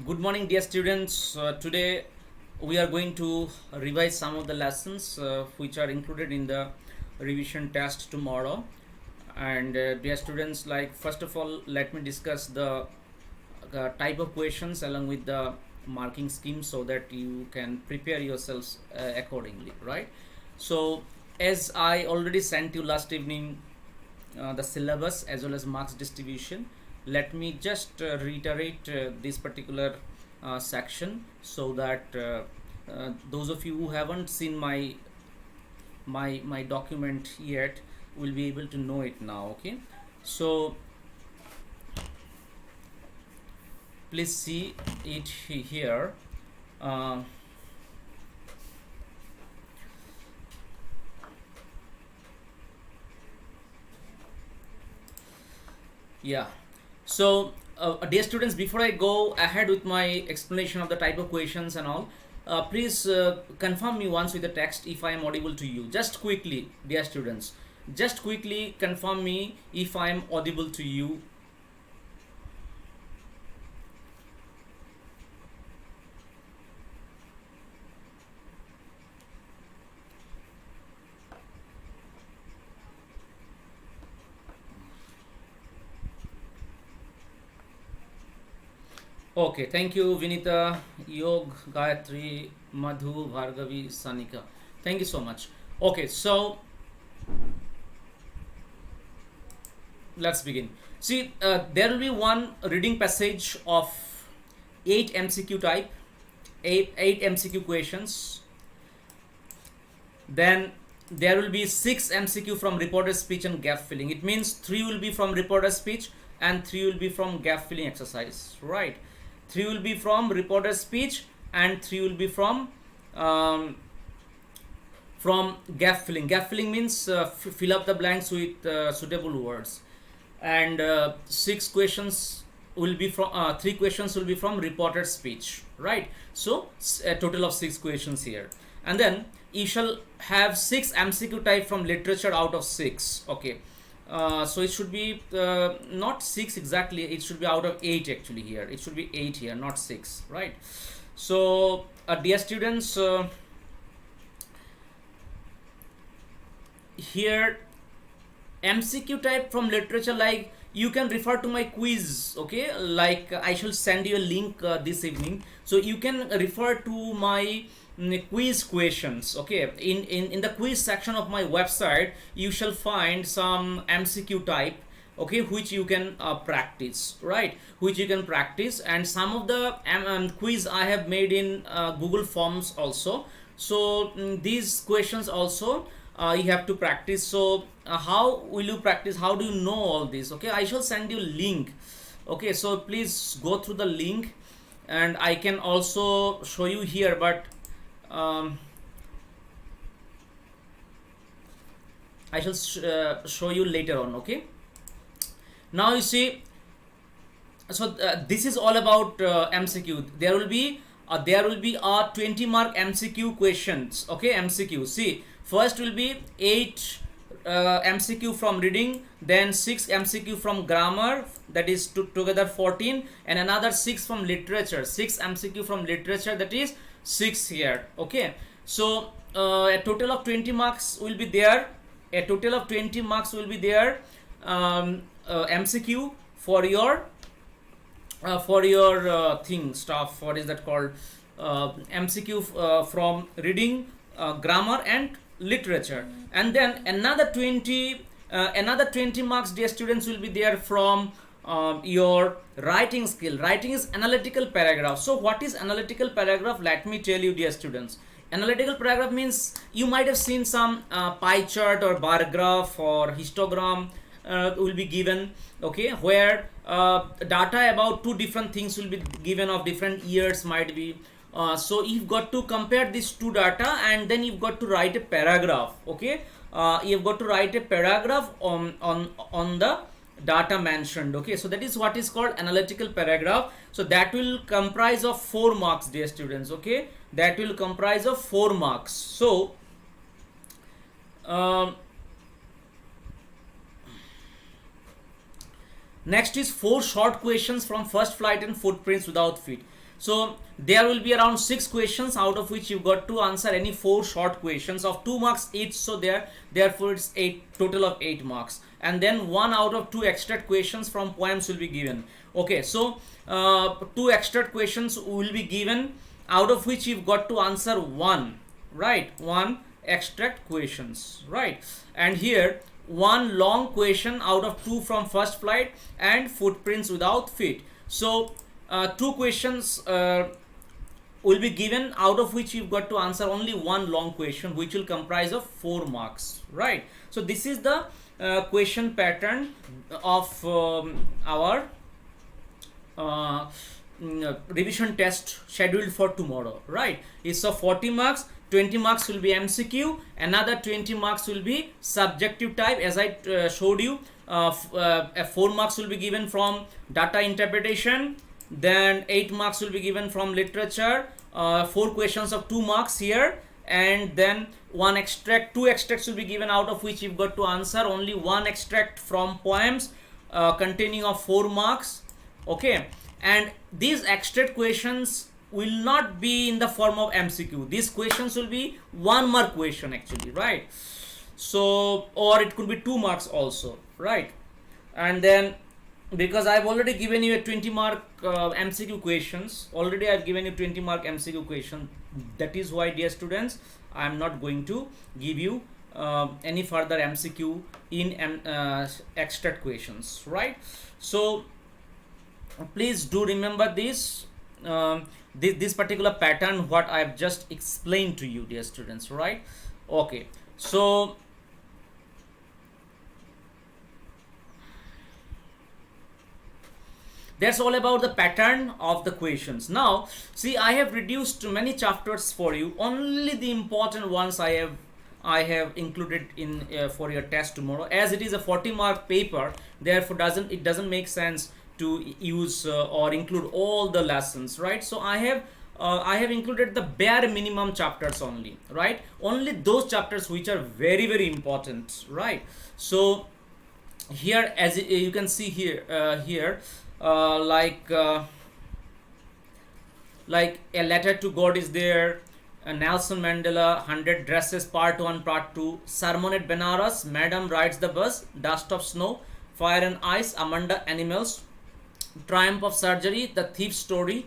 Good morning, dear students. Today we are going to revise some of the lessons which are included in the revision test tomorrow. And dear students, like first of all, let me discuss the type of questions along with the marking scheme so that you can prepare yourselves accordingly, right? So, as I already sent you last evening the syllabus as well as marks distribution, let me just reiterate this particular section so that those of you who haven't seen my document yet will be able to know it now. Okay, so please see it here. uh, yeah, so dear students, before I go ahead with my explanation of the type of questions and all, please confirm me once with the text if I am audible to you. Just quickly, dear students, just quickly confirm me if I am audible to you. Okay, thank you, Vinita, Yog, Gayatri, Madhu, Bhargavi, Sanika. Thank you so much. Okay, so let's begin. See, there will be one reading passage of 8 MCQ type, 8 MCQ questions. Then there will be 6 MCQ from reported speech and gap filling. It means 3 will be from reported speech and 3 will be from gap filling exercise, right? 3 will be from reported speech and 3 will be from gap filling. Gap filling means fill up the blanks with suitable words. And 6 questions will be from 3 questions will be from reported speech, right? So a total of 6 questions here. And then you shall have 6 MCQ type from literature out of 6. Okay, so it should be not 6 exactly, it should be out of 8 actually. Here it should be 8 here, not 6, right? So dear students, here MCQ type from literature, like you can refer to my quiz. Okay, like I shall send you a link this evening, so you can refer to my quiz questions. Okay, in the quiz section of my website you shall find some MCQ type, okay, which you can practice, right? Which you can practice. And some of the quiz I have made in Google Forms also. So these questions also you have to practice. So how will you practice? How do you know all this? Okay, I shall send you link. Okay, so please go through the link, and I can also show you here, but I shall show you later on. Okay, now you see, so this is all about MCQ. There will be a 20 mark MCQ questions. Okay, MCQ. See, first will be 8 MCQ from reading, then 6 MCQ from grammar, that is together 14, and another 6 from literature. 6 MCQ from literature, that is 6 here. Okay, so a total of 20 marks will be there. A total of 20 marks will be there, MCQ for your thing stuff. What is that called? MCQ from reading, grammar and literature. And then another 20 marks, dear students, will be there from your writing skill. Writing is analytical paragraph. So what is analytical paragraph? Let me tell you, dear students. Analytical paragraph means you might have seen some pie chart or bar graph or histogram will be given, okay, where data about 2 different things will be given of different years might be. So you've got to compare these 2 data, and then you've got to write a paragraph. Okay, you've got to write a paragraph on the data mentioned. Okay, so that is what is called analytical paragraph. So that will comprise of 4 marks, dear students. Okay, that will comprise of 4 marks. So next is 4 short questions from first flight and footprints without feet. So there will be around 6 questions, out of which you've got to answer any 4 short questions of 2 marks each. So therefore it's 8, total of 8 marks, and then 1 out of 2 extract questions from poems will be given. Okay, so 2 extract questions will be given, out of which you've got to answer 1, right? 1 extract questions, right? And here 1 long question out of 2 from first flight and footprints without feet. So 2 questions will be given, out of which you've got to answer only 1 long question, which will comprise of 4 marks, right? So this is the question pattern of our revision test scheduled for tomorrow, right? It's of 40 marks. 20 marks will be MCQ, another 20 marks will be subjective type, as I showed you. 4 marks will be given from data interpretation, then 8 marks will be given from literature, 4 questions of 2 marks here, and then 1 extract, 2 extracts will be given, out of which you've got to answer only 1 extract from poems containing of 4 marks. Okay, and these extract questions will not be in the form of MCQ. These questions will be 1 mark question actually, right? So, or it could be 2 marks also, right? And then because I've already given you a 20 mark MCQ questions, already I've given you 20 mark MCQ question. That is why, dear students, I'm not going to give you any further MCQ in extract questions, right? So please do remember this this particular pattern what I've just explained to you, dear students, right? Okay, so that's all about the pattern of the questions. Now see, I have reduced many chapters for you. Only the important ones I have included in for your test tomorrow, as it is a 40 mark paper. Therefore it doesn't make sense to use or include all the lessons, right? So I have included the bare minimum chapters only, right? Only those chapters which are very, very important, right? So here, as you can see here, like A Letter to God is there, Nelson Mandela, 100 Dresses Part 1, Part 2, Sermon at Benares, Madam Rides the Bus, Dust of Snow, Fire and Ice, Amanda Animals, Triumph of Surgery, The Thief Story,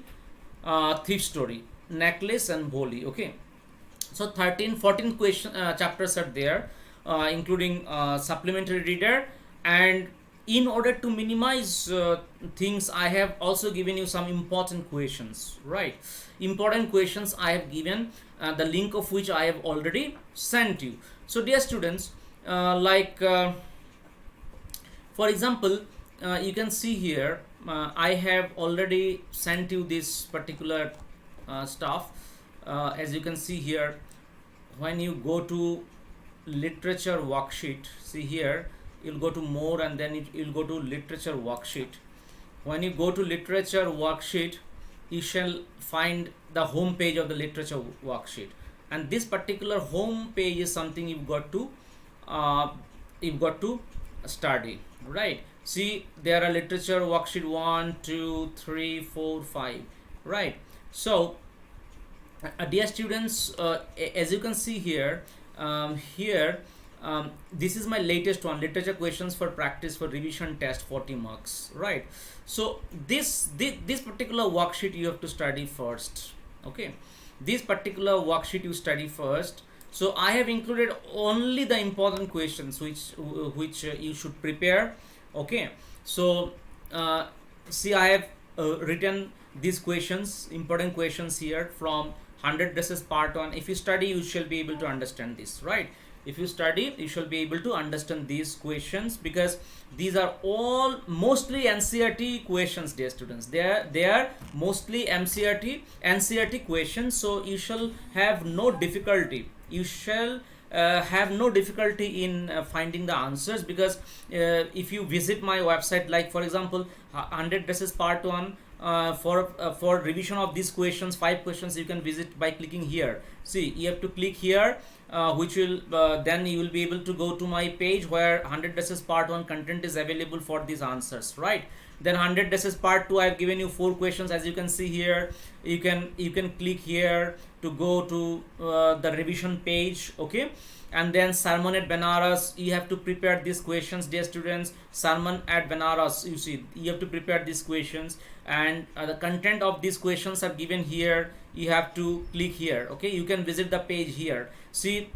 Necklace and Boli. Okay, so 14 chapters are there, including supplementary reader. And in order to minimize things, I have also given you some important questions, right? Important questions I have given, the link of which I have already sent you. So dear students, for example, you can see here, I have already sent you this particular stuff. As you can see here, when you go to literature worksheet, see here, you'll go to more, and then you'll go to literature worksheet. When you go to literature worksheet, you shall find the home page of the literature worksheet, and this particular home page is something you've got to study, right? See, there are literature worksheet 1, 2, 3, 4, 5, right? So dear students, as you can see here, this is my latest one, literature questions for practice for revision test, 40 marks, right? So this particular worksheet you have to study first. Okay, this particular worksheet you study first. So I have included only the important questions which you should prepare. Okay, so see, I have written these questions, important questions here from 100 Dresses Part 1. If you study, you shall be able to understand this, right? If you study, you shall be able to understand these questions, because these are all mostly NCERT questions, dear students. They are mostly NCERT questions, so you shall have no difficulty. You shall have no difficulty in finding the answers, because if you visit my website, like for example 100 Dresses Part 1, for revision of these questions, 5 questions, you can visit by clicking here. See, you have to click here, which will then you will be able to go to my page where 100 Dresses Part 1 content is available for these answers, right? Then 100 days part 2, I have given you 4 questions. As you can see here, you can click here to go to the revision page. Okay, and then sermon at Banaras, you have to prepare these questions, dear students. Sermon at Banaras, you see, you have to prepare these questions, and the content of these questions are given here. You have to click here. Okay, you can visit the page here. See,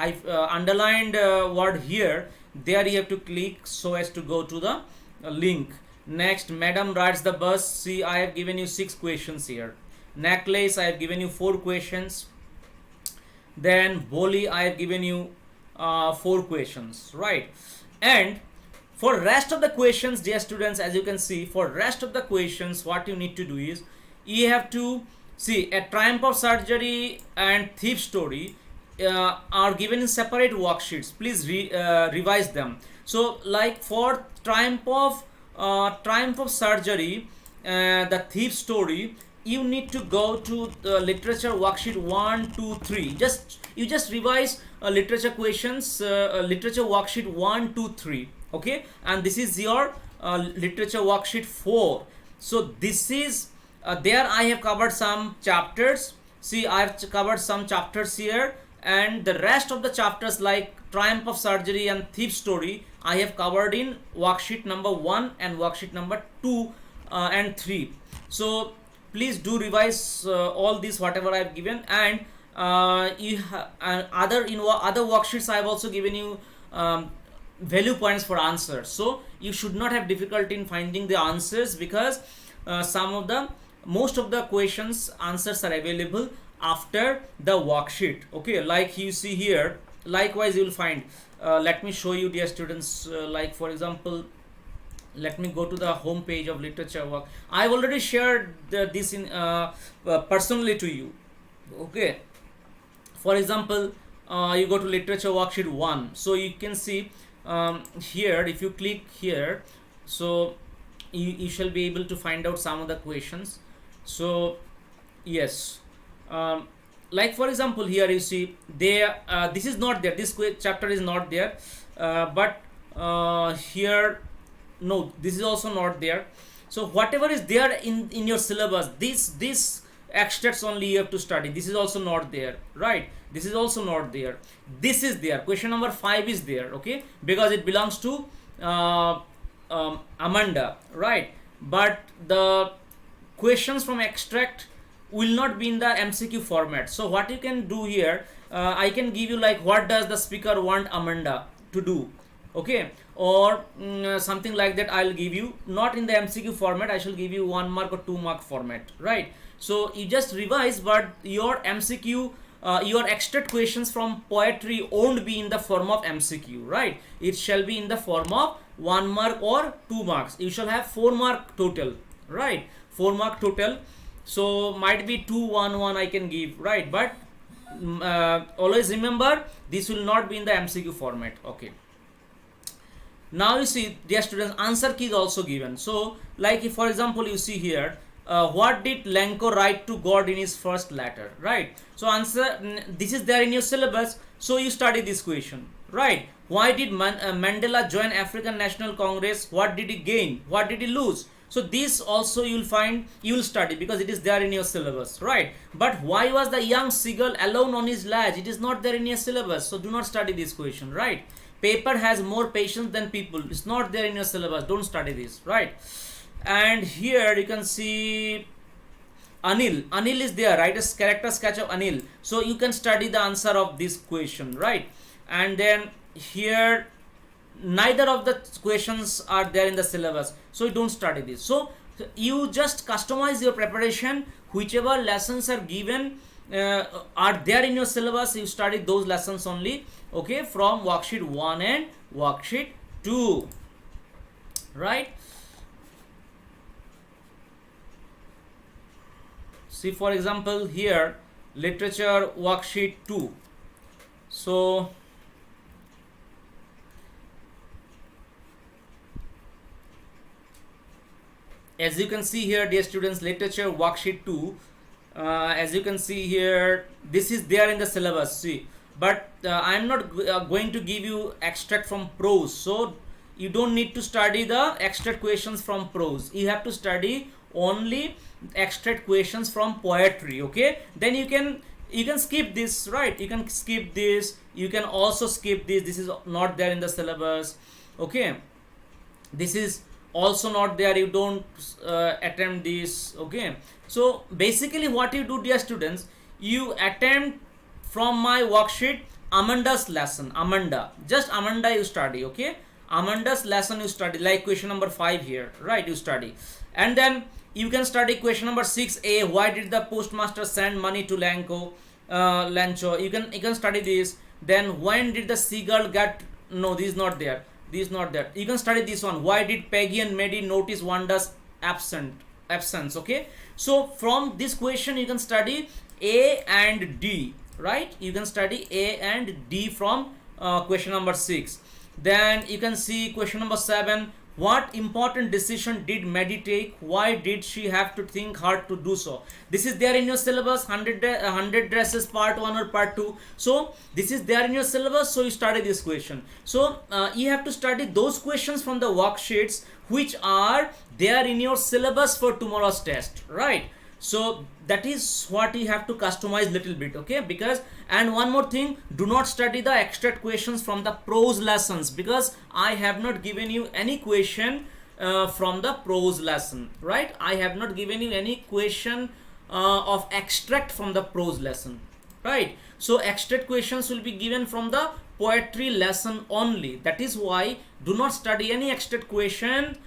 underlined word here, there you have to click so as to go to the link. Next, madam rides the bus. See, I have given you 6 questions here. Necklace, I have given you 4 questions. Then boli, I have given you 4 questions, right? And for rest of the questions, dear students, as you can see, for rest of the questions, what you need to do is, you have to see a triumph of surgery and thief story are given in separate worksheets. Please revise them. So like for triumph of surgery, the thief story, you need to go to the literature worksheet 1, 2, 3. You just revise literature questions, literature worksheet 1, 2, 3. Okay, and this is your literature worksheet 4. So this is there I have covered some chapters. See, I have covered some chapters here, and the rest of the chapters like triumph of surgery and thief story, I have covered in worksheet number 1 and worksheet number 2 and 3. So please do revise all these whatever I have given, and other worksheets I have also given you value points for answers. So you should not have difficulty in finding the answers, because most of the questions answers are available after the worksheet. Okay, like you see here, likewise you will find, let me show you, dear students, like for example, let me go to the home page of literature work. I have already shared this in personally to you. Okay, for example, you go to literature worksheet 1. So you can see here, if you click here, so you shall be able to find out some of the questions. So yes, like for example, here you see there, this is not there, this chapter is not there, but here, no, this is also not there. So whatever is there in your syllabus, this extracts only you have to study. This is also not there, right? This is also not there. This is there. Question number 5 is there, okay, because it belongs to Amanda, right? But the questions from extract will not be in the MCQ format. So what you can do here, I can give you like, what does the speaker want Amanda to do, okay, or something like that. I'll give you not in the MCQ format, I shall give you 1 mark or 2 mark format, right? So you just revise, but your MCQ, your extract questions from poetry won't be in the form of MCQ, right? It shall be in the form of 1 mark or 2 marks. You shall have 4 mark total, right? 4 mark total. So might be 2, 1, 1 I can give, right? But always remember, this will not be in the MCQ format. Okay, now you see, dear students, answer key is also given. So like if for example you see here, what did Lenko write to God in his first letter, right? So answer, this is there in your syllabus, so you study this question, right? Why did Mandela join African National Congress? What did he gain? What did he lose? So this also you will find, you will study, because it is there in your syllabus, right? But why was the young seagull alone on his ledge? It is not there in your syllabus, so do not study this question, right? Paper has more patience than people. It's not there in your syllabus, don't study this, right? And here you can see Anil. Anil is there, right? A character sketch of Anil. So you can study the answer of this question, right? And then here, neither of the questions are there in the syllabus, so you don't study this. So you just customize your preparation. Whichever lessons are given are there in your syllabus, you study those lessons only, okay, from worksheet 1 and worksheet 2, right? See, for example, here literature worksheet 2. So as you can see here, dear students, literature worksheet 2, as you can see here, this is there in the syllabus, see, but I am not going to give you extract from prose. So you don't need to study the extract questions from prose. You have to study only extract questions from poetry. Okay, then you can skip this, right? You can skip this, you can also skip this. This is not there in the syllabus. Okay, this is also not there, you don't attempt this. Okay, so basically what you do, dear students, you attempt from my worksheet Amanda's lesson. Just Amanda you study. Okay, Amanda's lesson you study, like question number 5 here, right? You study, and then you can study question number 6a, why did the postmaster send money to Lancho. You can study this. Then when did the seagull get, no, this is not there, this is not there. You can study this one, why did Peggy and Maddie notice Wanda's absence. Okay, so from this question you can study A and D, right? You can study A and D from question number 6. Then you can see question number 7, what important decision did Maddie take? Why did she have to think hard to do so? This is there in your syllabus, 100 dresses part 1 or part 2. So this is there in your syllabus, so you study this question. So you have to study those questions from the worksheets which are there in your syllabus for tomorrow's test, right? So that is what you have to customize little bit. Okay, because, and one more thing, do not study the extract questions from the prose lessons, because I have not given you any question from the prose lesson, right? I have not given you any question of extract from the prose lesson, right? So extract questions will be given from the poetry lesson only. That is why do not study any extract questions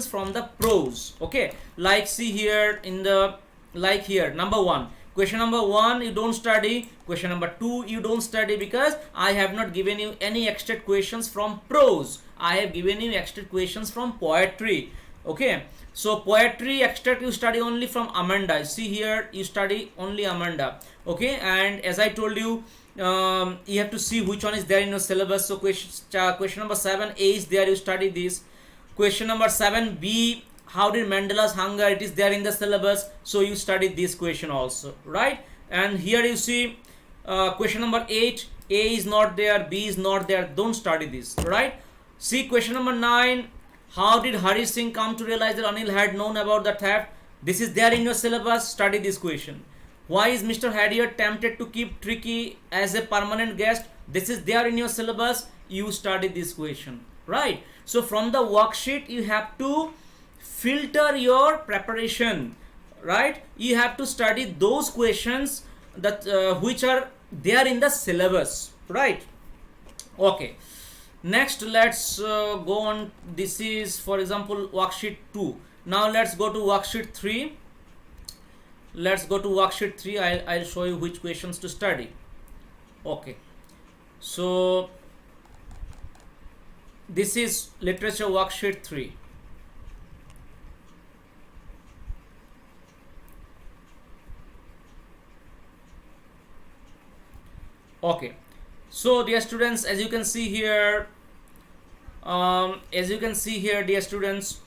from the prose. Okay, like see here in the, like here number 1, question number 1 you don't study, question number 2 you don't study, because I have not given you any extract questions from prose. I have given you extract questions from poetry. Okay, so poetry extract you study only from Amanda. See here, you study only Amanda. Okay, and as I told you, you have to see which one is there in your syllabus. So question number 7a is there, you study this. Question number 7b, how did Mandela's hunger, it is there in the syllabus, so you study this question also, right? And here you see question number 8, A is not there, B is not there, don't study this, right? See question number 9, how did Hari Singh come to realize that Anil had known about the theft? This is there in your syllabus, study this question. Why is Mr. Harrier tempted to keep Tricky as a permanent guest? This is there in your syllabus, you study this question, right? So from the worksheet you have to filter your preparation, right? You have to study those questions that which are there in the syllabus, right? Okay, next let's go on. This is, for example, worksheet 2. Now let's go to worksheet 3. Let's go to worksheet 3. I'll show you which questions to study. Okay, so this is literature worksheet 3. Okay, so dear students, as you can see here, dear students,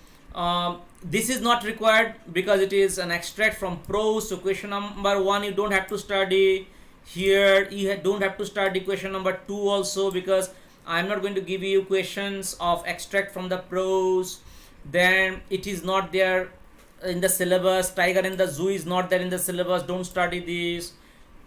this is not required because it is an extract from prose. So question number 1 you don't have to study. Here you don't have to study question number 2 also, because I am not going to give you questions of extract from the prose. Then it is not there in the syllabus. Tiger in the Zoo is not there in the syllabus, don't study this.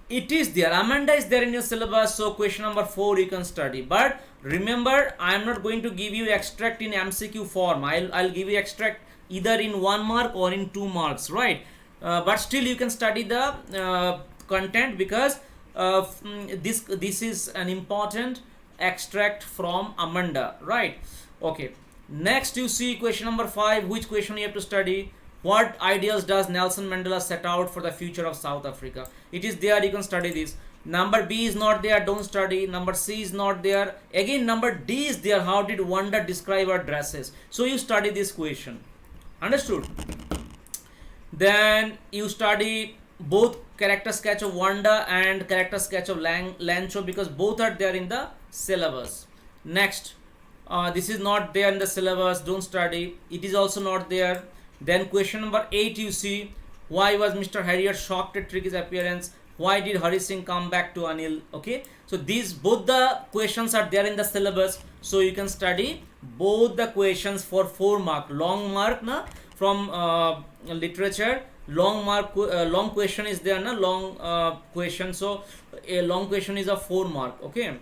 It is there, Amanda is there in your syllabus, so question number 4 you can study. But remember, I am not going to give you extract in MCQ form. I'll give you extract either in 1 mark or in 2 marks, right? But still you can study the content, because this is an important extract from Amanda, right? Okay, next you see question number 5. Which question you have to study? What ideals does Nelson Mandela set out for the future of South Africa? It is there, you can study this. Number B is not there, don't study. Number C is not there. Again, number D is there. How did Wanda describe her dresses? So you study this question. Understood? Then you study both character sketch of Wanda and character sketch of Lancho, because both are there in the syllabus. Next, this is not there in the syllabus, don't study. It is also not there. Then question number 8 you see, why was Mr. Harrier shocked at Tricky's appearance? Why did Hari Singh come back to Anil? Okay, so these both the questions are there in the syllabus, so you can study both the questions for 4 mark. Long mark na from literature, long mark long question is there na, long question, so a long question is a 4 mark. Okay,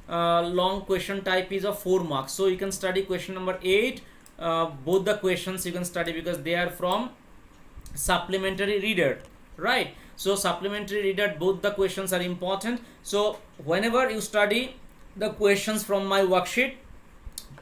long question type is a 4 marks, so you can study question number 8. Both the questions you can study because they are from supplementary reader, right? So supplementary reader, both the questions are important. So whenever you study the questions from my worksheet,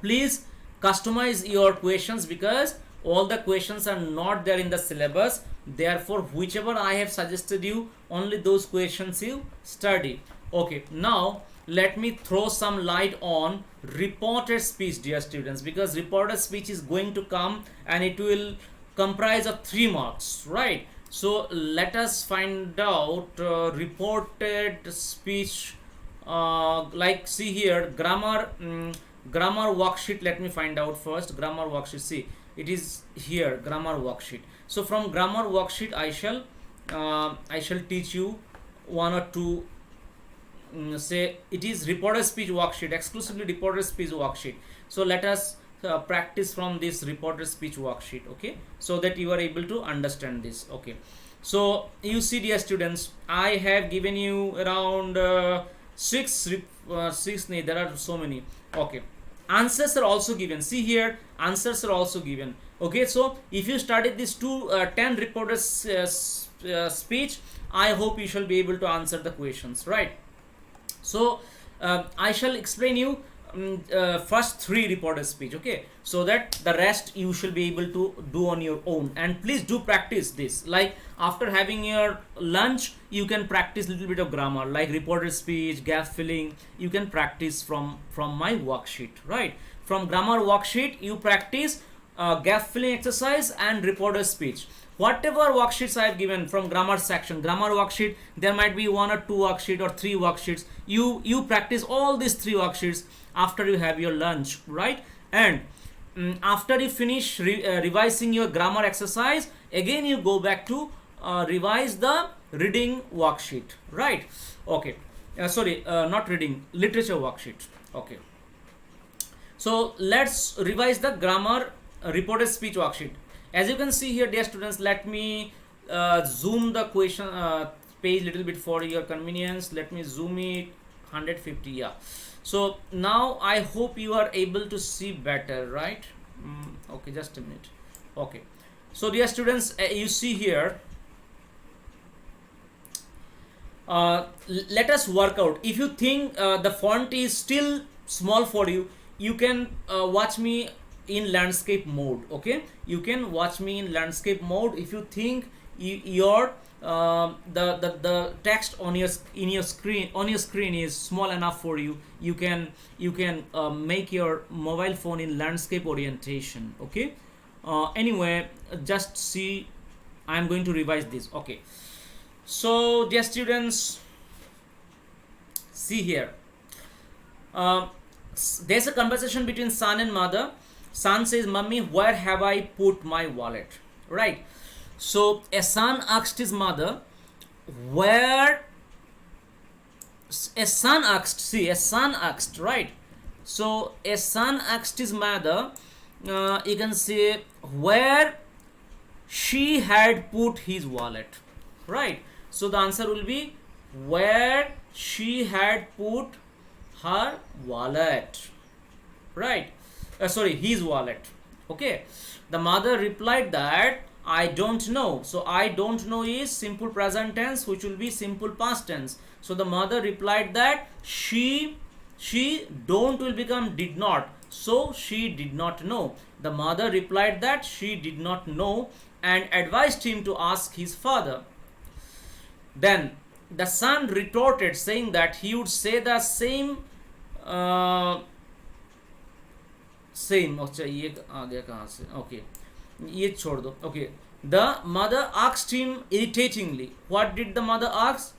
please customize your questions because all the questions are not there in the syllabus. Therefore whichever I have suggested you, only those questions you study. Okay, now let me throw some light on reported speech, dear students, because reported speech is going to come and it will comprise of 3 marks, right? So let us find out reported speech. Like see here, grammar worksheet. Let me find out first grammar worksheet. See, it is here, grammar worksheet. So from grammar worksheet I shall teach you one or two. Say it is reported speech worksheet, exclusively reported speech worksheet. So let us practice from this reported speech worksheet, okay, so that you are able to understand this. Okay, so you see, dear students, I have given you around six, there are so many. Okay, answers are also given. See here, answers are also given. Okay, so if you studied this 10 reported speech, I hope you shall be able to answer the questions, right? So I shall explain you first 3 reported speech, okay, so that the rest you shall be able to do on your own. And please do practice this, like after having your lunch you can practice little bit of grammar, like reported speech, gap filling, you can practice from my worksheet, right? From grammar worksheet you practice gap filling exercise and reported speech. Whatever worksheets I have given from grammar section, grammar worksheet, there might be 1 or 2 worksheet or 3 worksheets. You practice all these 3 worksheets after you have your lunch, right? And after you finish revising your grammar exercise, again you go back to revise the reading worksheet, right? Okay, sorry, not reading, literature worksheet. Okay, so let's revise the grammar reported speech worksheet. As you can see here, dear students, let me zoom the question page little bit for your convenience. Let me zoom it 150. Yeah, so now I hope you are able to see better, right? Okay, just a minute. Okay, so dear students, you see here, let us work out. If you think the font is still small for you, you can watch me in landscape mode. Okay, you can watch me in landscape mode. If you think your the text on your screen is small enough for you, you can make your mobile phone in landscape orientation. Okay, anyway, just see, I am going to revise this. Okay, so dear students, see here, there's a conversation between son and mother. Son says, "Mummy, where have I put my wallet?" Right? So a son asked his mother, where, a son asked, right? So a son asked his mother, you can say, where she had put his wallet, right? So the answer will be where she had put her wallet, right? Sorry, his wallet. Okay, the mother replied that I don't know. So I don't know is simple present tense, which will be simple past tense. So the mother replied that she don't will become did not, so she did not know. The mother replied that she did not know and advised him to ask his father. Then the son retorted, saying that he would say the same same. अच्छा ये आ गया कहाँ से? Okay, ये छोड़ दो. Okay, the mother asked him irritatingly. What did the mother ask?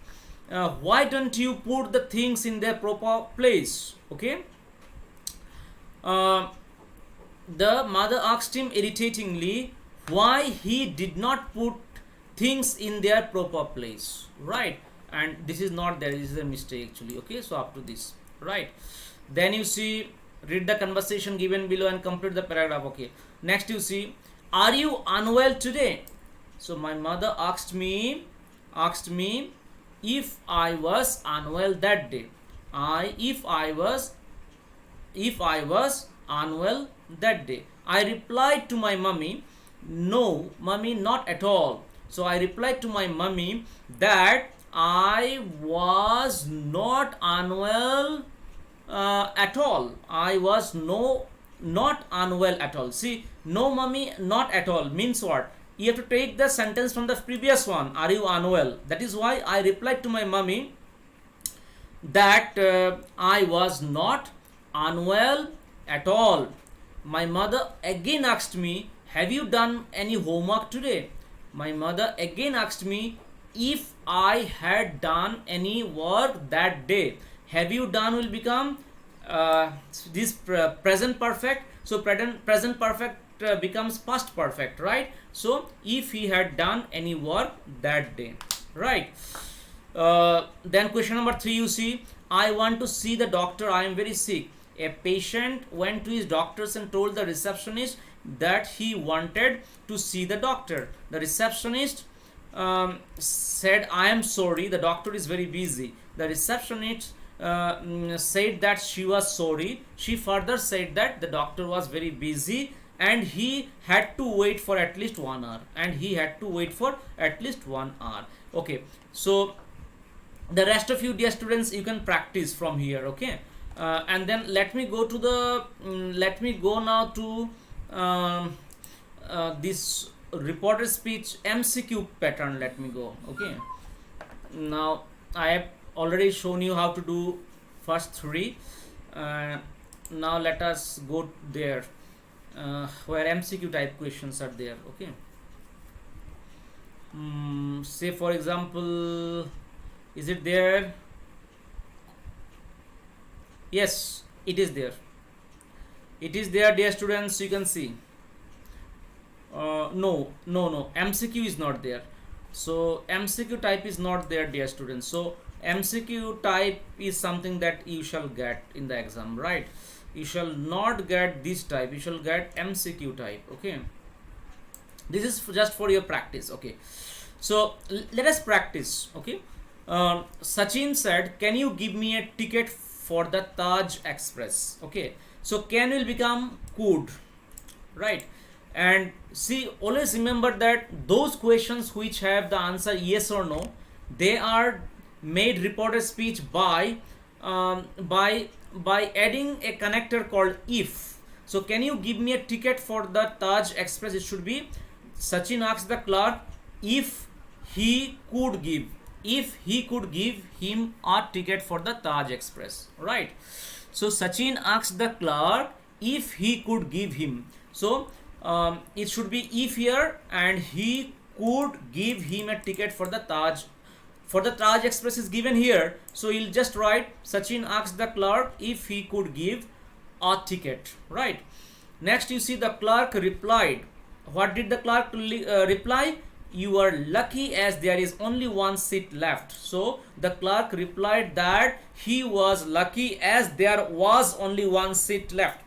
Why don't you put the things in their proper place? Okay, the mother asked him irritatingly why he did not put things in their proper place, right? And this is not there, this is a mistake actually. Okay, so up to this, right? Then you see read the conversation given below and complete the paragraph. Okay, next you see, are you unwell today? So my mother asked me if I was unwell that day. If I was unwell that day. I replied to my mummy, no mummy, not at all. So I replied to my mummy that I was not unwell at all. I was not unwell at all. See, no mummy, not at all means what? You have to take the sentence from the previous one. Are you unwell? That is why I replied to my mummy that I was not unwell at all. My mother again asked me, have you done any homework today? My mother again asked me if I had done any work that day. Have you done will become this present perfect. So present perfect becomes past perfect, right? So if he had done any work that day, right? Then question number 3 you see, I want to see the doctor, I am very sick. A patient went to his doctors and told the receptionist that he wanted to see the doctor. The receptionist said, I am sorry, the doctor is very busy. The receptionist said that she was sorry. She further said that the doctor was very busy and he had to wait for at least 1 hour. Okay, so the rest of you dear students, you can practice from here. Okay, and then let me go now to this reporter speech MCQ pattern. Let me go. Okay, now I have already shown you how to do first 3. Now let us go there where MCQ type questions are there. Okay, say for example, is it there? Yes, it is there. It is there, dear students. You can see. No, MCQ is not there. So MCQ type is not there, dear students. So MCQ type is something that you shall get in the exam, right? You shall not get this type. You shall get MCQ type. Okay. This is just for your practice. Okay. So let us practice. Okay. Sachin said, can you give me a ticket for the Taj Express? Okay, so can will become could, right? And see, always remember that those questions which have the answer yes or no, they are made reported speech by adding a connector called if. So can you give me a ticket for the Taj Express? It should be Sachin asked the clerk if he could give him a ticket for the Taj Express, right? So Sachin asked the clerk if he could give him. So it should be if here, and he could give him a ticket for the Taj. For the Taj Express is given here, so you'll just write Sachin asked the clerk if he could give a ticket, right? Next you see the clerk replied. What did the clerk reply? You are lucky as there is only 1 seat left. So the clerk replied that he was lucky as there was only 1 seat left.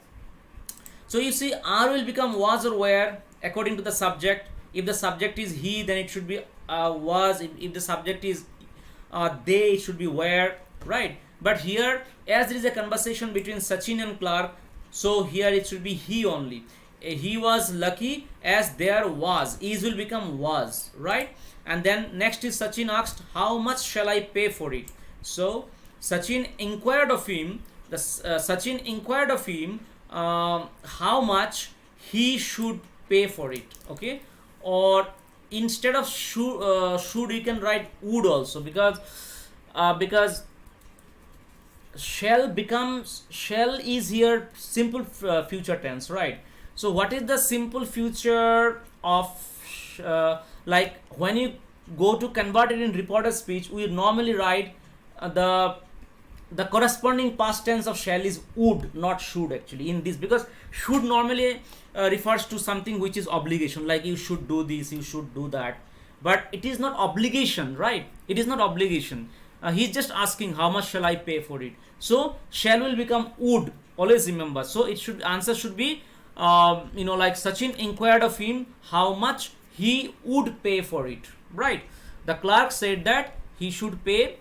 So you see, are will become was or were according to the subject. If the subject is he, then it should be was. If the subject is they, it should be were, right? But here, as there is a conversation between Sachin and clerk, so here it should be he only. He was lucky as there was. Is will become was, right? And then next is Sachin asked, how much shall I pay for it? So Sachin inquired of him. Sachin inquired of him how much he should pay for it. Okay, or instead of should you can write would also, because shall is here simple future tense, right? So what is the simple future of like when you go to convert it in reported speech, we normally write the corresponding past tense of shall is would, not should actually in this, because should normally refers to something which is obligation, like you should do this, you should do that, but it is not obligation, right? It is not obligation. He's just asking how much shall I pay for it. So shall will become would. Always remember. So it should, answer should be like Sachin inquired of him how much he would pay for it. Right. The clerk said that he should pay,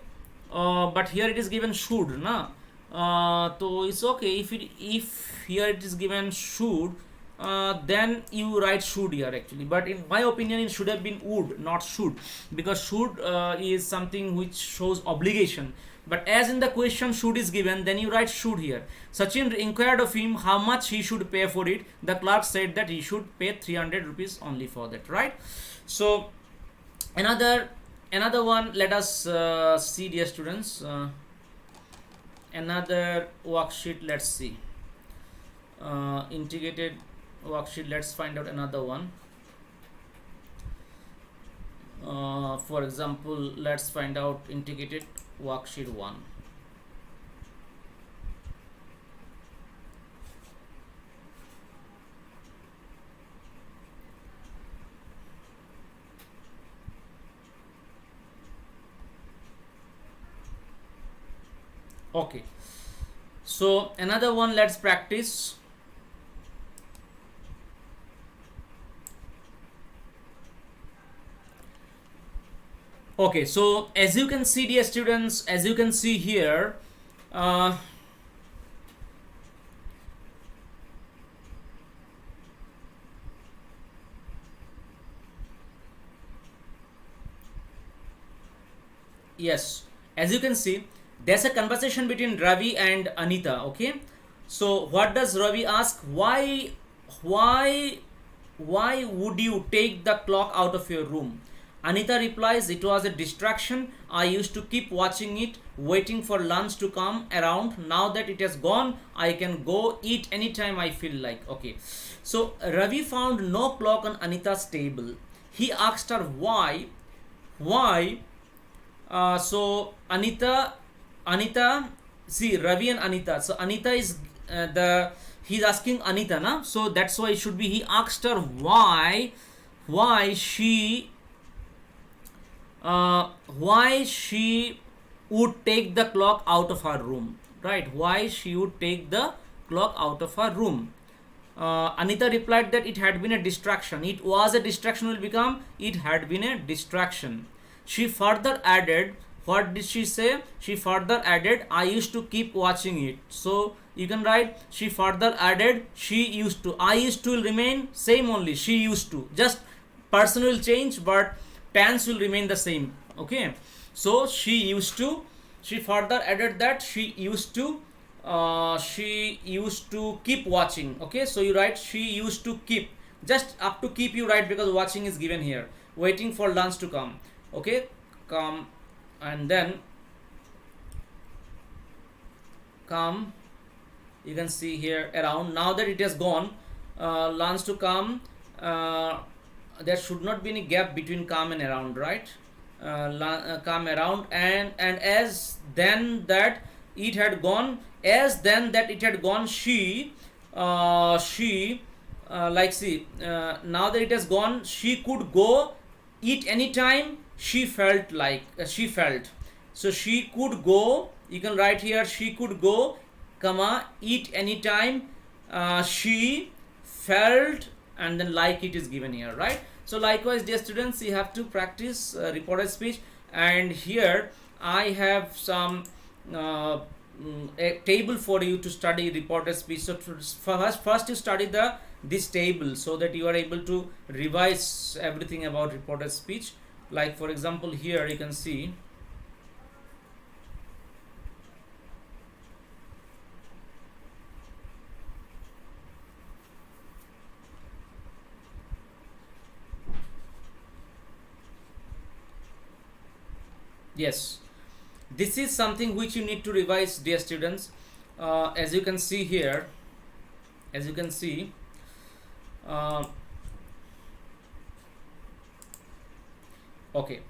but here it is given should, na. So it's okay if here it is given should, then you write should here actually, but in my opinion it should have been would, not should, because should is something which shows obligation, but as in the question should is given, then you write should here. Sachin inquired of him how much he should pay for it. The clerk said that he should pay 300 rupees only for that, right? So another one, let us see, dear students, another worksheet. Let's see, integrated worksheet. Let's find out another one. For example, let's find out integrated worksheet 1. Okay, so another one, let's practice. Okay, so as you can see, dear students, as you can see here, yes, as you can see, there's a conversation between Ravi and Anita. Okay, so what does Ravi ask? Why would you take the clock out of your room? Anita replies, it was a distraction. I used to keep watching it, waiting for lunch to come around. Now that it has gone, I can go eat anytime I feel like. Okay, so Ravi found no clock on Anita's table. He asked her why. So Anita, see Ravi and Anita. So Anita is he's asking Anita, na? So that's why it should be, he asked her why she would take the clock out of her room, right? Why she would take the clock out of her room. Anita replied that it had been a distraction. It was a distraction will become it had been a distraction. She further added, what did she say? She further added, I used to keep watching it. So you can write, she further added, she used to. I used to will remain same only, she used to. Just person will change, but tense will remain the same. Okay, so she further added that she used to keep watching. Okay, so you write she used to keep, just up to keep you write, because watching is given here, waiting for lunch to come. Okay, come, and then come, you can see here around. Now that it has gone, lunch to come, there should not be any gap between come and around, right? Come around, and as then that it had gone, she like see, now that it has gone, she could go eat anytime she felt like, so she could go, you can write here, she could go, comma, eat anytime she felt, and then like it is given here, right? So likewise, dear students, you have to practice reported speech, and here I have some a table for you to study reported speech. So first you study this table, so that you are able to revise everything about reported speech. Like for example, here you can see, yes, this is something which you need to revise, dear students. As you can see here, okay,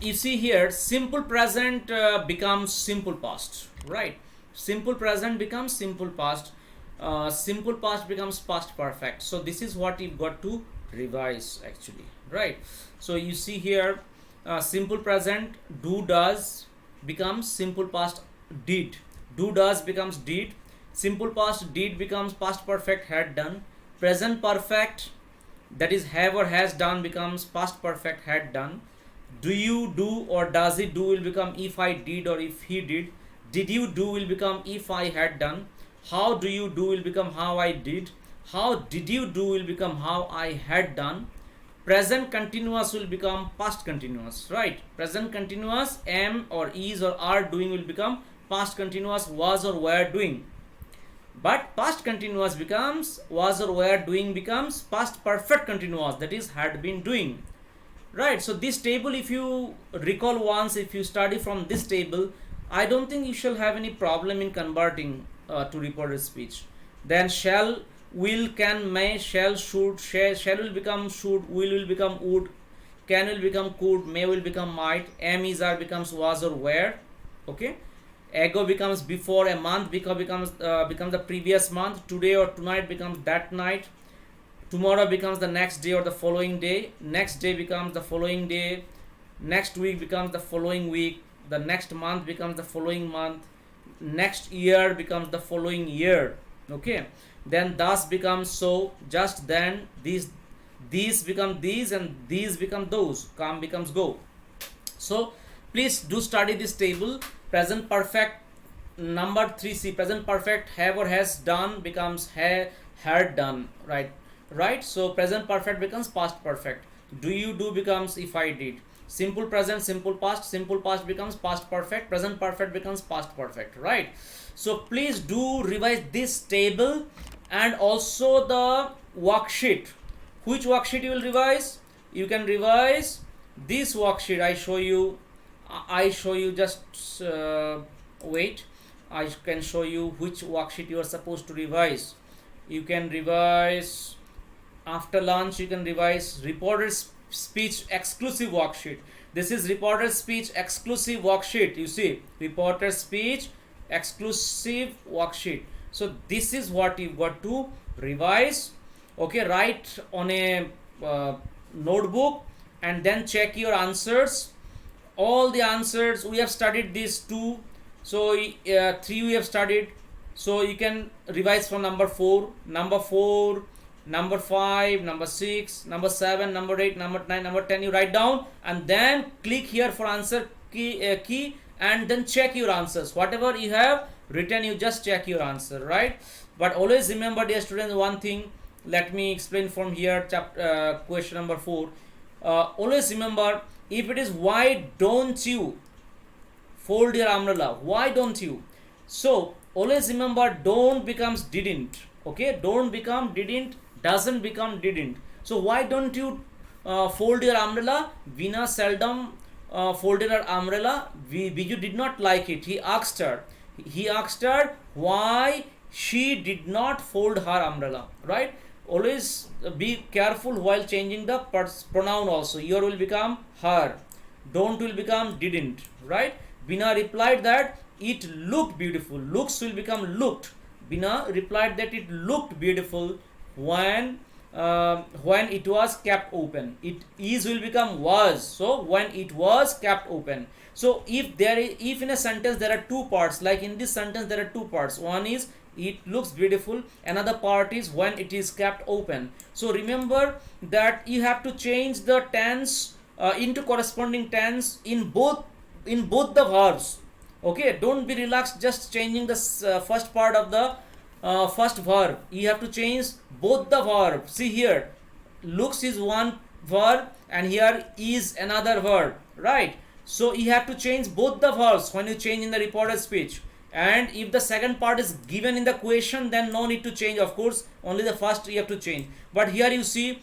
you see here, simple present becomes simple past, right? Simple present becomes simple past, simple past becomes past perfect. So this is what you've got to revise actually, right? So you see here, simple present do does becomes simple past did. Do does becomes did. Simple past did becomes past perfect had done. Present perfect, that is have or has done, becomes past perfect had done. Do you do or does it do will become if I did or if he did. Did you do will become if I had done. How do you do will become how I did. How did you do will become how I had done. Present continuous will become past continuous, right? Present continuous am or is or are doing will become past continuous was or were doing. But past continuous becomes was or were doing becomes past perfect continuous, that is had been doing, right? So this table, if you recall once, if you study from this table, I don't think you shall have any problem in converting to reported speech. Then shall, will, can, may, shall, should, shall will become should, will become would, can will become could, may will become might, am, is, are becomes was or were. Okay, ago becomes before, a month becomes the previous month, today or tonight becomes that night, tomorrow becomes the next day or the following day, next day becomes the following day, next week becomes the following week, the next month becomes the following month, next year becomes the following year. Okay, then thus becomes so, just then, these become these, and these become those, come becomes go. So please do study this table. Present perfect number 3c, present perfect have or has done becomes had done, right? So present perfect becomes past perfect. Do you do becomes if I did. Simple present, simple past becomes past perfect, present perfect becomes past perfect, right? So please do revise this table and also the worksheet. Which worksheet you will revise? You can revise this worksheet. I show you just wait. I can show you which worksheet you are supposed to revise. You can revise after lunch. You can revise reported speech exclusive worksheet. This is reported speech exclusive worksheet. You see, reported speech exclusive worksheet. So this is what you got to revise. Okay, write on a notebook and then check your answers. All the answers we have studied, these two, so 3 we have studied, so you can revise from number 4, number 5, number 6, number 7, number 8, number 9, number 10. You write down and then click here for answer key and then check your answers. Whatever you have written, you just check your answer, right? But always remember, dear students, one thing. Let me explain from here. Question number 4. Always remember, if it is why don't you fold your umbrella, why don't you? So always remember, don't becomes didn't. Okay, don't become didn't, doesn't become didn't. So why don't you fold your umbrella? Veena seldom folded her umbrella. Biju did not like it. He asked her why she did not fold her umbrella, right? Always be careful while changing the pronoun also. Your will become her, don't will become didn't, right? Bina replied that it looked beautiful. Looks will become looked. Bina replied that it looked beautiful when it was kept open. It is will become was. So when it was kept open. So if in a sentence there are two parts, like in this sentence there are two parts. One is it looks beautiful, another part is when it is kept open. So remember that you have to change the tense into corresponding tense in both the verbs. Okay, don't be relaxed just changing the first part of the first verb. You have to change both the verb. See here, looks is one verb and here is another verb, right? So you have to change both the verbs when you change in the reported speech. And if the second part is given in the question, then no need to change, of course, only the first you have to change. But here you see,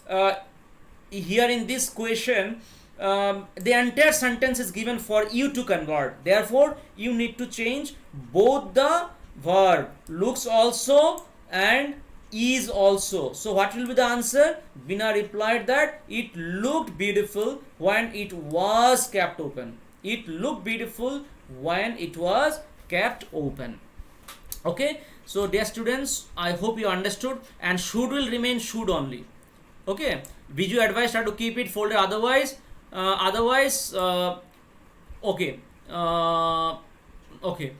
here in this question, the entire sentence is given for you to convert. Therefore, you need to change both the verb, looks also and is also. So what will be the answer? Bina replied that it looked beautiful when it was kept open. It looked beautiful when it was kept open. Okay, so dear students, I hope you understood. And should will remain should only. Okay, Biju advised her to keep it folded, otherwise Otherwise, okay, okay,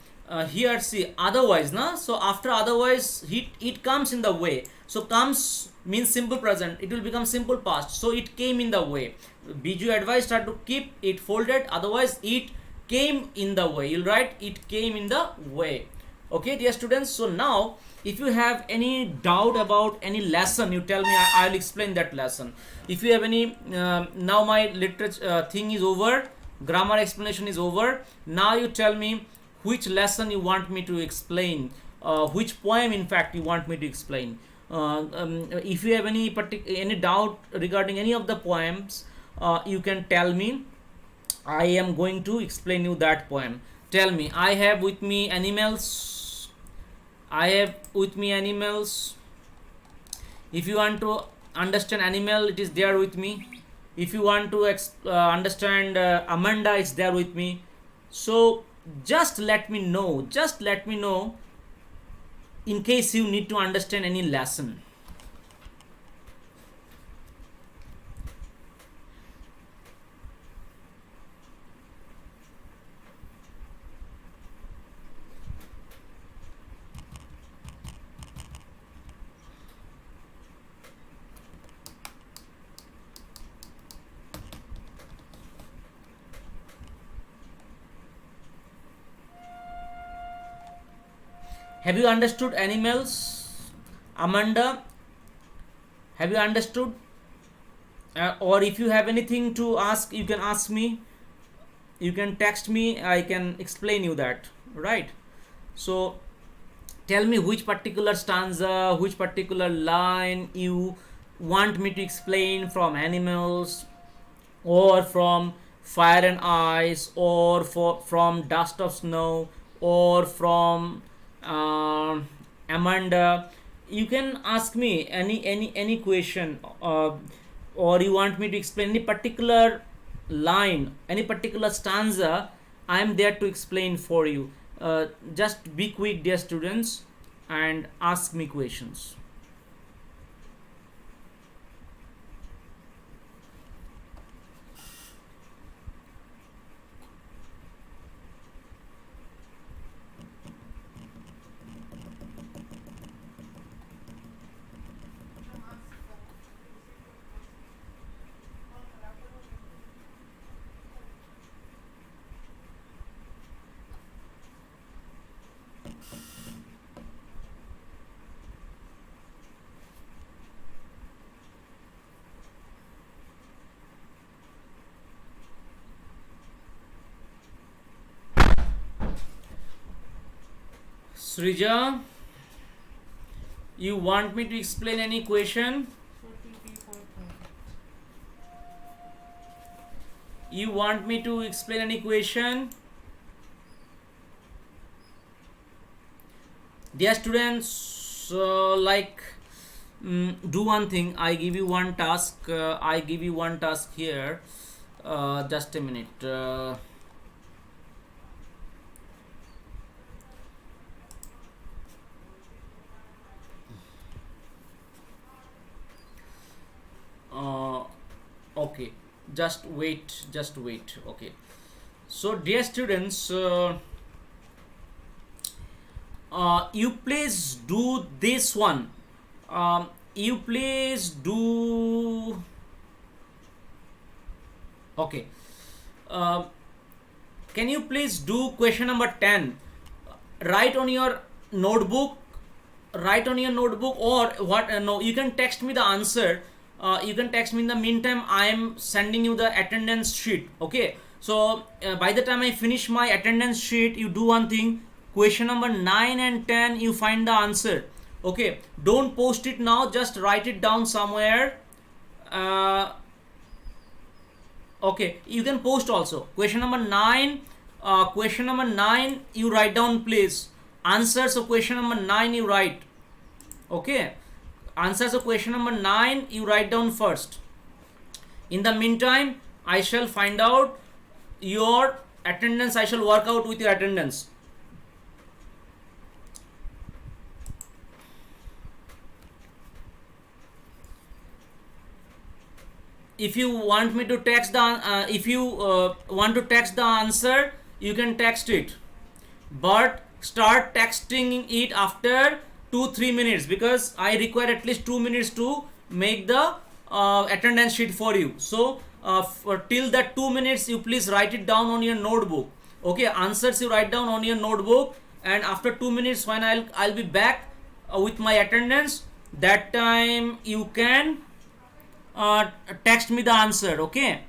here see otherwise na, so after otherwise it comes in the way, so comes means simple present, it will become simple past, so it came in the way. Biju advised her to keep it folded, otherwise it came in the way, you'll write it came in the way. Okay dear students, so now if you have any doubt about any lesson, you tell me, I'll explain that lesson. If you have any now my literature thing is over, grammar explanation is over, now you tell me which lesson you want me to explain, which poem in fact you want me to explain. If you have any doubt regarding any of the poems, you can tell me, I am going to explain you that poem. Tell me, I have with me animals, I have with me animals. If you want to understand animal, it is there with me. If you want to understand Amanda, it's there with me. So just let me know, in case you need to understand any lesson. Have you understood animals, Amanda? Have you understood? Or if you have anything to ask, you can ask me. You can text me. I can explain you that. Right? So tell me which particular stanza, which particular line you want me to explain from animals, or from fire and ice, or from dust of snow, or from Amanda. You can ask me any question, or you want me to explain any particular line, any particular stanza. I am there to explain for you. Just be quick, dear students, and ask me questions. Srija, you want me to explain any question? You want me to explain any question? Dear students, do one thing. I give you one task. I give you one task here. Just a minute. Okay, just wait. Okay, so dear students, you please do this one. You please do. Okay, can you please do question number 10? Write on your notebook, or what? No, you can text me the answer. You can text me. In the meantime, I am sending you the attendance sheet. Okay, so by the time I finish my attendance sheet, you do one thing. Question number 9 and 10, you find the answer. Okay, don't post it now, just write it down somewhere. Okay, you can post also. Question number 9, you write down please. Answers of question number 9 you write. Okay, answers of question number 9 you write down first. In the meantime, I shall find out your attendance. I shall work out with your attendance. if you want me to text the if you want to text the answer, you can text it, but start texting it after 2-3 minutes, because I require at least 2 minutes to make the attendance sheet for you. So for till that 2 minutes, you please write it down on your notebook. Okay, answers you write down on your notebook, and after 2 minutes, when I'll be back with my attendance, that time you can text me the answer. Okay.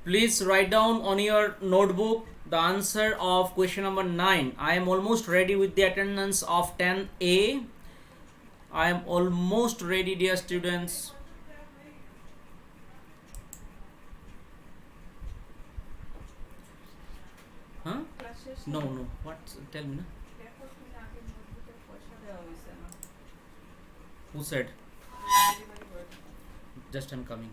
Please write down on your notebook the answer of question number 9. I am almost ready with the attendance of 10A. I am almost ready, dear students. Huh? No. What? Tell me. Na? Who said? Just I'm coming.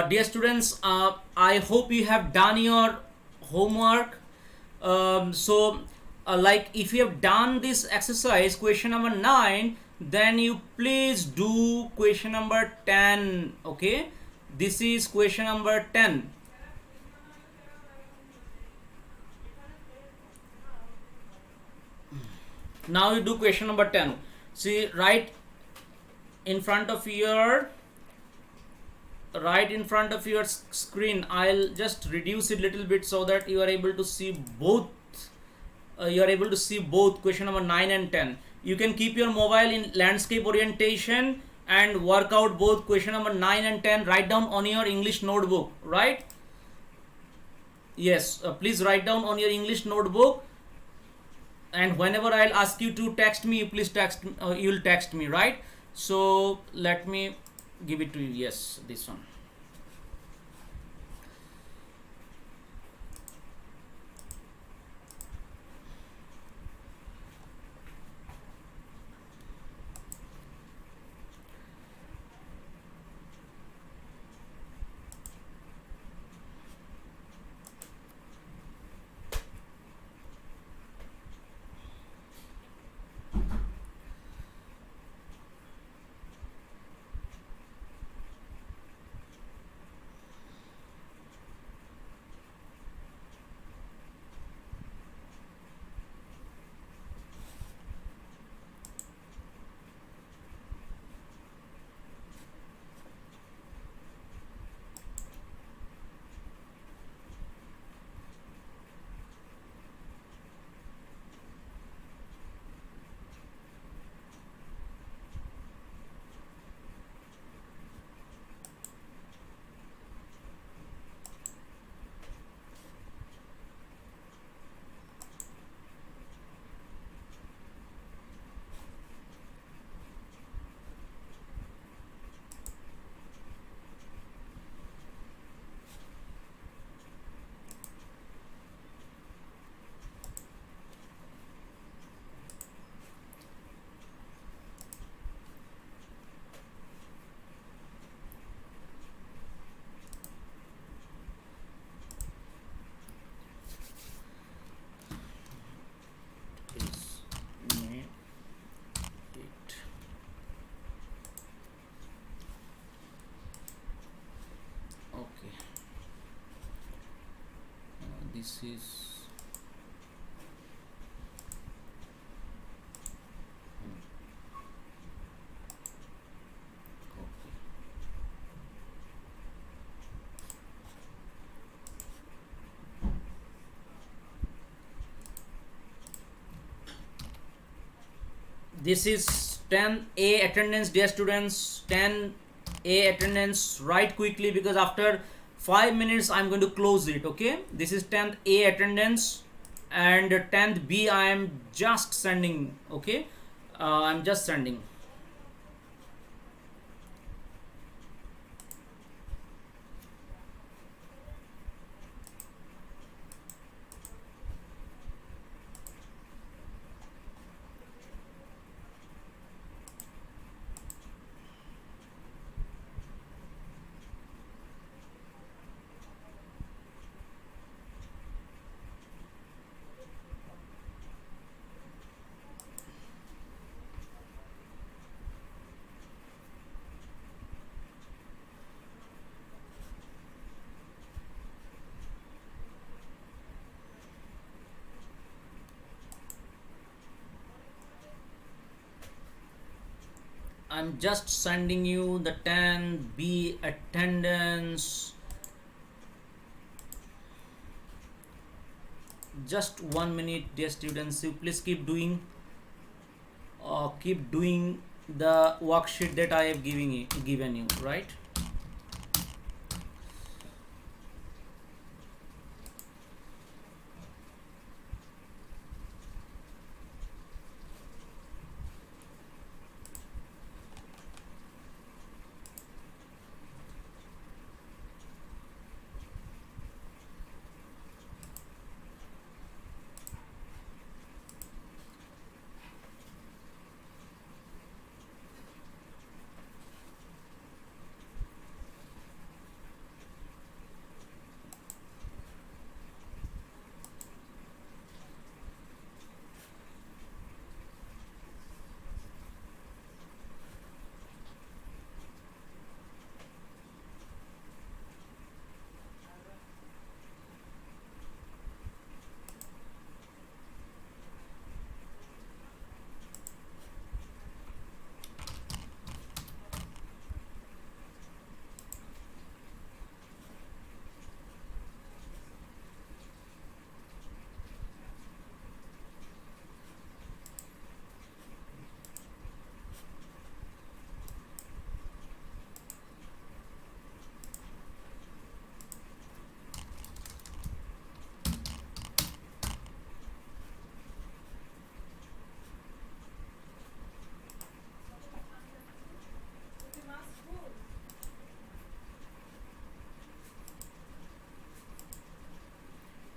Dear students, I hope you have done your homework. Like if you have done this exercise, question number 9, then you please do question number 10. Okay, this is question number 10. Now you do question number 10. See, right in front of your screen, I'll just reduce it little bit so that you are able to see both. Question number 9 and 10. You can keep your mobile in landscape orientation and work out both question number 9 and 10. Write down on your English notebook, right? Yes, please write down on your English notebook, and whenever I'll ask you to text me, please you'll text me, right? So let me give it to you. Yes, this one. this is copy. This is 10A attendance, dear students. 10A attendance. Write quickly because after 5 minutes I'm going to close it. Okay, this is 10th A attendance, and 10th B I am just sending. Okay, I'm just sending. I'm just sending you the 10B attendance. Just 1 minute, dear students. You please keep doing the worksheet that I have given you, right?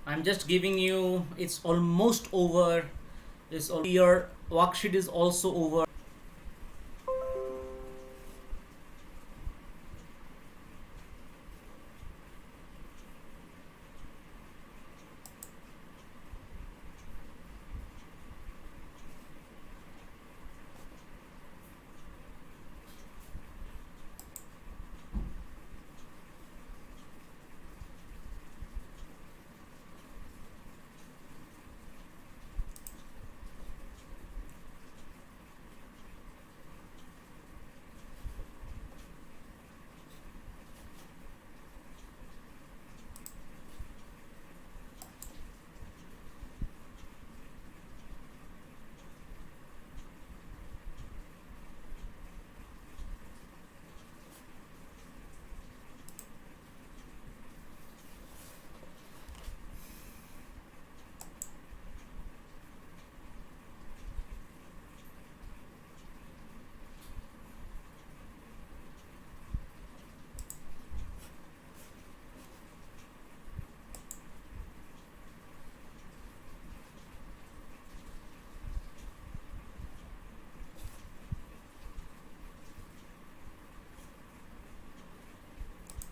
I'm just giving you, it's almost over. Your worksheet is also over.